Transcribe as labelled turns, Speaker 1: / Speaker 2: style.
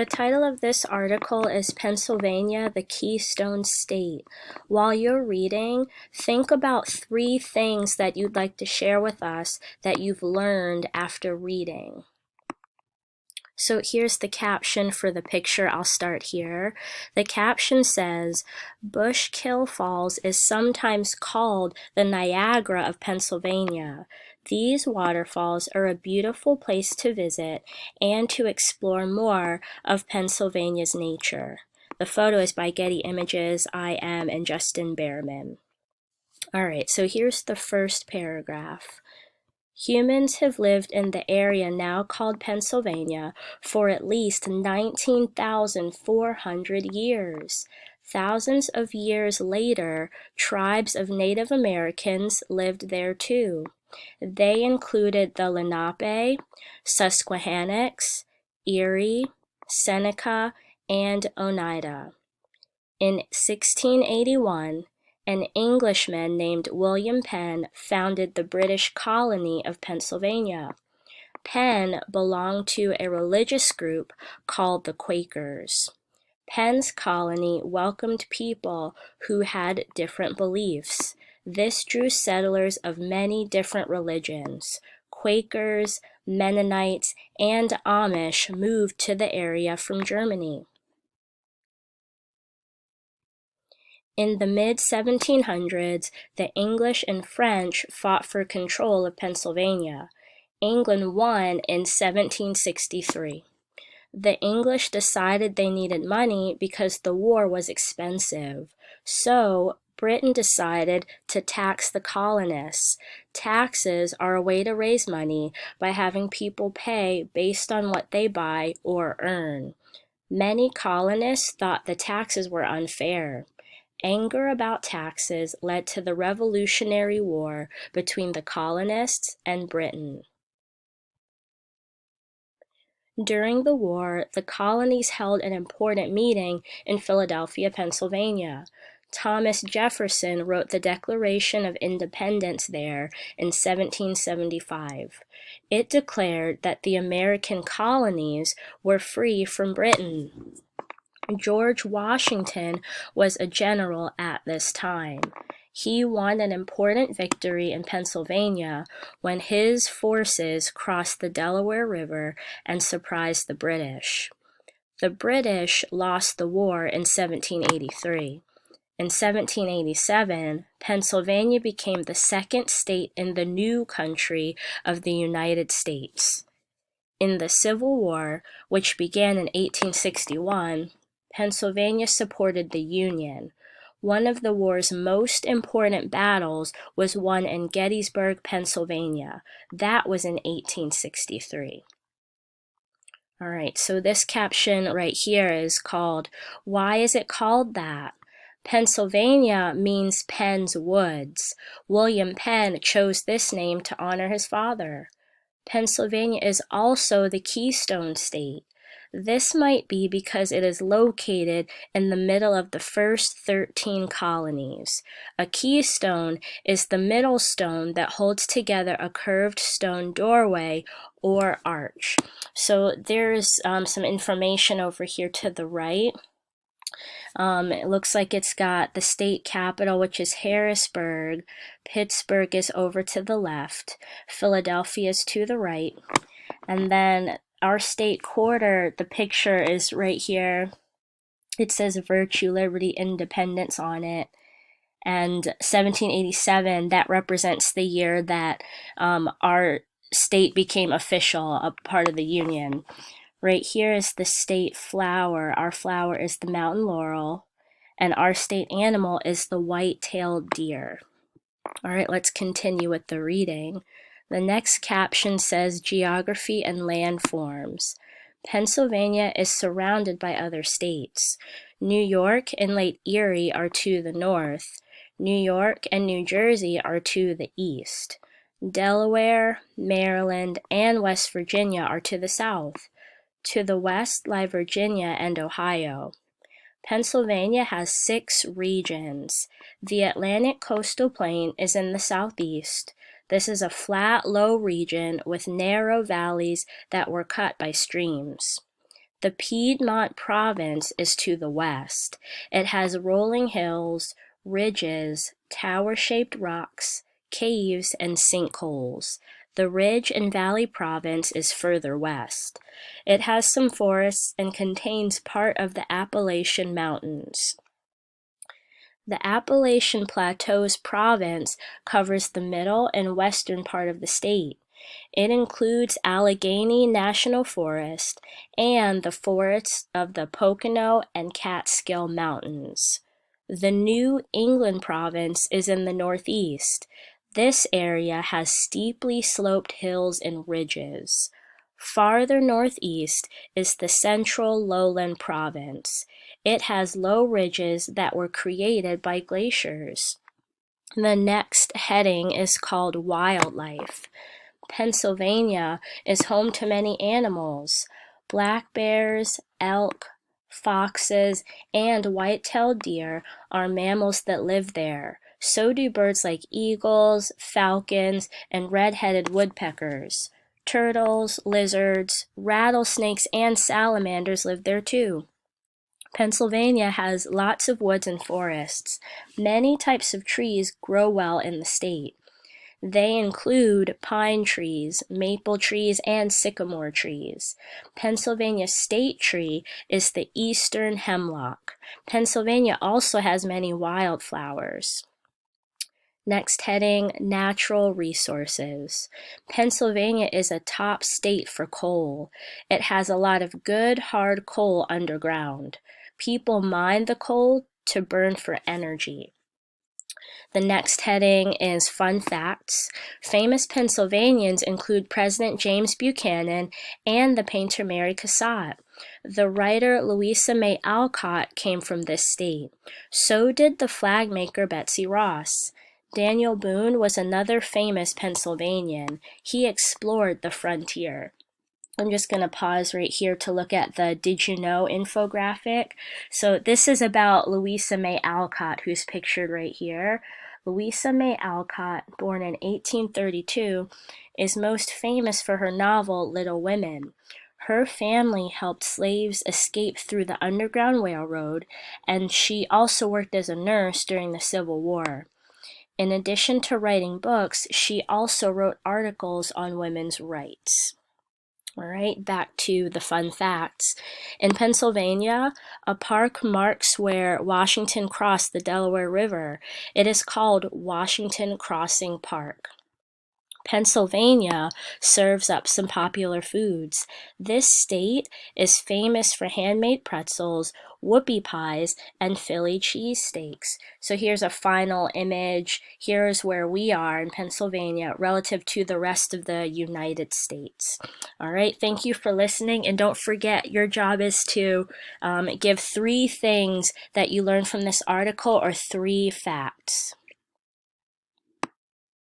Speaker 1: The title of this article is Pennsylvania, the Keystone State. While you're reading, think about 3 things that you'd like to share with us that you've learned after reading. So here's the caption for the picture. I'll start here. The caption says, Bushkill Falls is sometimes called the Niagara of Pennsylvania. These waterfalls are a beautiful place to visit and to explore more of Pennsylvania's nature. The photo is by Getty Images, I.M., and Justin Behrman. All right, so here's the first paragraph. Humans have lived in the area now called Pennsylvania for at least 19,400 years. Thousands of years later, tribes of Native Americans lived there too. They included the Lenape, Susquehannocks, Erie, Seneca, and Oneida. In 1681, an Englishman named William Penn founded the British colony of Pennsylvania. Penn belonged to a religious group called the Quakers. Penn's colony welcomed people who had different beliefs. This drew settlers of many different religions. Quakers, Mennonites, and Amish moved to the area from Germany. In the mid-1700s, the English and French fought for control of Pennsylvania. England won in 1763. The English decided they needed money because the war was expensive. So, Britain decided to tax the colonists. Taxes are a way to raise money by having people pay based on what they buy or earn. Many colonists thought the taxes were unfair. Anger about taxes led to the Revolutionary War between the colonists and Britain. During the war, the colonies held an important meeting in Philadelphia, Pennsylvania. Thomas Jefferson wrote the Declaration of Independence there in 1775. It declared that the American colonies were free from Britain. George Washington was a general at this time. He won an important victory in Pennsylvania when his forces crossed the Delaware River and surprised the British. The British lost the war in 1783. In 1787, Pennsylvania became the second state in the new country of the United States. In the Civil War, which began in 1861, Pennsylvania supported the Union. One of the war's most important battles was won in Gettysburg, Pennsylvania. That was in 1863. All right, so this caption right here is called, Why is it called that? Pennsylvania means Penn's Woods. William Penn chose this name to honor his father. Pennsylvania is also the Keystone State. This might be because it is located in the middle of the first 13 colonies. A keystone is the middle stone that holds together a curved stone doorway or arch. So there's some information over here to the right. It looks like it's got the state capital, which is Harrisburg. Pittsburgh is over to the left. Philadelphia is to the right. And then our state quarter, the picture is right here. It says Virtue, Liberty, Independence on it. And 1787, that represents the year that our state became official, a part of the Union. Right here is the state flower. Our flower is the mountain laurel, and our state animal is the white-tailed deer. All right, let's continue with the reading. The next caption says Geography and Landforms. Pennsylvania is surrounded by other states. New York and Lake Erie are to the north. New York and New Jersey are to the east. Delaware, Maryland, and West Virginia are to the south. To the west lie Virginia and Ohio. Pennsylvania has 6 regions. The Atlantic coastal plain is in the southeast. This is a flat, low region with narrow valleys that were cut by streams. The Piedmont province is to the west. It has rolling hills, ridges, tower-shaped rocks, caves, and sinkholes. The Ridge and Valley province is further west. It has some forests and contains part of the Appalachian Mountains. The Appalachian Plateaus province covers the middle and western part of the state. It includes Allegheny National Forest and the forests of the Pocono and Catskill Mountains. The New England province is in the northeast. This area has steeply sloped hills and ridges. Farther northeast is the Central Lowland province. It has low ridges that were created by glaciers. The next heading is called Wildlife. Pennsylvania is home to many animals. Black bears, elk, foxes, and white-tailed deer are mammals that live there. So do birds like eagles, falcons, and red-headed woodpeckers. Turtles, lizards, rattlesnakes, and salamanders live there too. Pennsylvania has lots of woods and forests. Many types of trees grow well in the state. They include pine trees, maple trees, and sycamore trees. Pennsylvania's state tree is the eastern hemlock. Pennsylvania also has many wildflowers. Next heading, Natural Resources. Pennsylvania is a top state for coal. It has a lot of good, hard coal underground. People mine the coal to burn for energy. The next heading is Fun Facts. Famous Pennsylvanians include President James Buchanan and the painter Mary Cassatt. The writer Louisa May Alcott came from this state. So did the flag maker Betsy Ross. Daniel Boone was another famous Pennsylvanian. He explored the frontier. I'm just going to pause right here to look at the Did You Know infographic. So this is about Louisa May Alcott, who's pictured right here. Louisa May Alcott, born in 1832, is most famous for her novel Little Women. Her family helped slaves escape through the Underground Railroad, and she also worked as a nurse during the Civil War. In addition to writing books, she also wrote articles on women's rights. All right, back to the fun facts. In Pennsylvania, a park marks where Washington crossed the Delaware River. It is called Washington Crossing Park. Pennsylvania serves up some popular foods. This state is famous for handmade pretzels, whoopie pies, and Philly cheesesteaks. So here's a final image. Here's where we are in Pennsylvania relative to the rest of the United States. All right, thank you for listening, and don't forget your job is to give 3 things that you learned from this article or 3 facts.